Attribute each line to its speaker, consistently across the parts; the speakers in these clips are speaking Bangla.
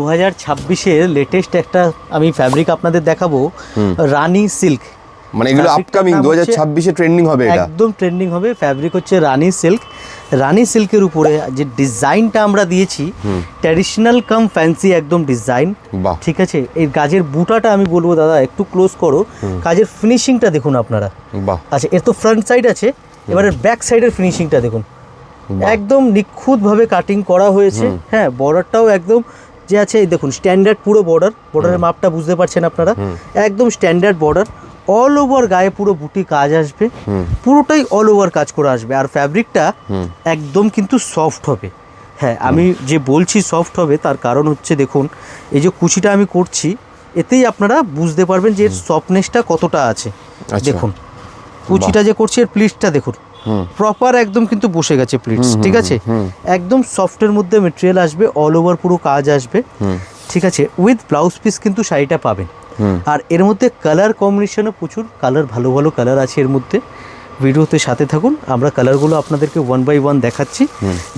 Speaker 1: 2026-এর লেটেস্ট একটা আমি ফ্যাব্রিক আপনাদের দেখাবো, রানী সিল্ক।
Speaker 2: মানে এগুলো আপকামিং 2026-এ ট্রেন্ডিং হবে, এটা
Speaker 1: একদম ট্রেন্ডিং হবে। ফ্যাব্রিক হচ্ছে রানী সিল্ক। রানী সিল্কের উপরে যে ডিজাইনটা আমরা দিয়েছি ট্র্যাডিশনাল কাম ফ্যান্সি একদম ডিজাইন, ঠিক আছে। এই কাজের বুটাটা আমি বলবো দাদা একটু ক্লোজ করো, কাজের ফিনিশিংটা দেখুন আপনারা। আচ্ছা, এর তো ফ্রন্ট সাইড আছে, এবারে ব্যাক সাইডের ফিনিশিংটা দেখুন, একদম নিখুঁতভাবে কাটিং করা হয়েছে। হ্যাঁ, বর্ডারটাও একদম যে আছে দেখুন, স্ট্যান্ডার্ড পুরো বর্ডারের মাপটা বুঝতে পারছেন আপনারা, একদম স্ট্যান্ডার্ড বর্ডার। অল ওভার গায়ে পুরো বুটি কাজ আসবে, পুরোটাই অল ওভার কাজ করে আসবে। আর ফ্যাব্রিকটা একদম কিন্তু সফট হবে। হ্যাঁ, আমি যে বলছি সফট হবে তার কারণ হচ্ছে দেখুন, এই যে কুচিটা আমি করছি এতেই আপনারা বুঝতে পারবেন যে এর সফটনেসটা কতটা আছে। দেখুন কুচিটা যে করছি, এর প্লিটসটা দেখুন, প্রপার একদম কিন্তু বসে গেছে প্লিটস, ঠিক আছে। একদম সফটের মধ্যে মেটেরিয়াল আসবে, অল ওভার পুরো কাজ আসবে, ঠিক আছে। উইথ ব্লাউজ পিস কিন্তু শাড়িটা পাবেন। আর এর মধ্যে কালার কম্বিনেশনও প্রচুর কালার, ভালো ভালো কালার আছে এর মধ্যে। ভিডিওতে সাথে থাকুন, আমরা কালারগুলো আপনাদেরকে 1 বাই 1 দেখাচ্ছি।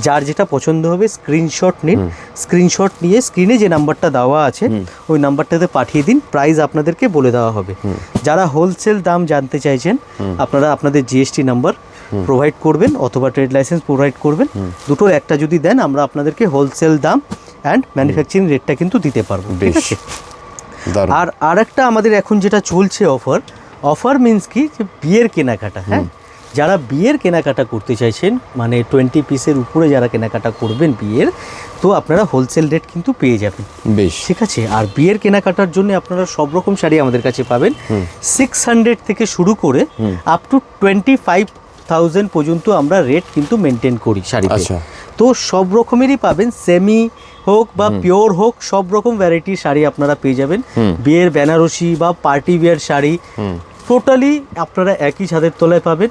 Speaker 1: যার যেটা পছন্দ হবে স্ক্রিনশট নিন, স্ক্রিনশট নিয়ে স্ক্রিনে যে নাম্বারটা দেওয়া আছে ওই নাম্বারটাতে পাঠিয়ে দিন, প্রাইস আপনাদেরকে বলে দেওয়া হবে। যারা হোলসেল দাম জানতে চাইছেন আপনারা আপনাদের জিএসটি নাম্বার প্রোভাইড করবেন অথবা ট্রেড লাইসেন্স প্রোভাইড করবেন, দুটোর একটা যদি দেন আমরা আপনাদেরকে হোলসেল দাম অ্যান্ড ম্যানুফ্যাকচারিং রেটটা কিন্তু দিতে পারবো, ঠিক আছে। আর একটা আমাদের এখন যেটা চলছে অফার মিনস কি, যে বিয়ের কেনাকাটা। হ্যাঁ, যারা বিয়ের কেনাকাটা করতে চাইছেন, মানে 20 পিসের উপরে যারা কেনাকাটা করবেন বিয়ের, তো আপনারা হোলসেল রেট কিন্তু পেয়ে যাবেন, বেশ, ঠিক আছে। আর বিয়ের কেনাকাটার জন্য আপনারা সব রকম শাড়ি আমাদের কাছে পাবেন। 600 থেকে শুরু করে আপ টু 25,000 পর্যন্ত আমরা রেট কিন্তু মেনটেন করি শাড়িতে। তো সব রকমেরই পাবেন, সেমি হোক বা পিওর হোক, সব রকম ভ্যারাইটির শাড়ি আপনারা পেয়ে যাবেন। বিয়ের বেনারসি বা পার্টি বিয়ার শাড়ি টোটালি আপনারা একই ছাদের তলায় পাবেন।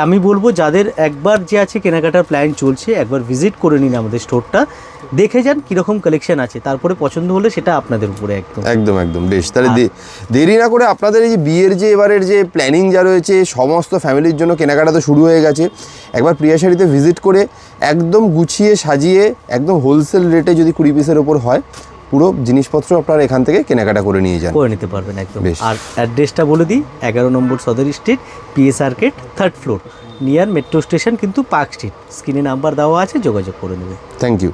Speaker 1: আমি বলবো যাদের একবার যে আছে কেনাকাটার প্ল্যান চলছে, একবার ভিজিট করে নিন আমাদের স্টোরটা, দেখে যান কীরকম কালেকশন আছে, তারপরে পছন্দ হলে সেটা আপনাদের উপরে একদম
Speaker 2: একদম বেশ। তাহলে দেরি না করে আপনাদের এই যে বিয়ের যে এবারের যে প্ল্যানিং যা রয়েছে, সমস্ত ফ্যামিলির জন্য কেনাকাটা তো শুরু হয়ে গেছে, একবার প্রিয়া শাড়িতে ভিজিট করে একদম গুছিয়ে সাজিয়ে একদম হোলসেল রেটে যদি 20 পিসের ওপর হয়, পুরো জিনিসপত্র আপনারা এখান থেকে কেনাকাটা করে নিতে পারবেন একদম। আর
Speaker 1: অ্যাড্রেসটা বলে দিই, 11 নম্বর Sadar street, PS Arcade, 3rd floor, near metro station কিন্তু পার্ক স্ট্রিট। স্ক্রিনে নাম্বার দেওয়া আছে, যোগাযোগ করে নেবেন।
Speaker 2: Thank you.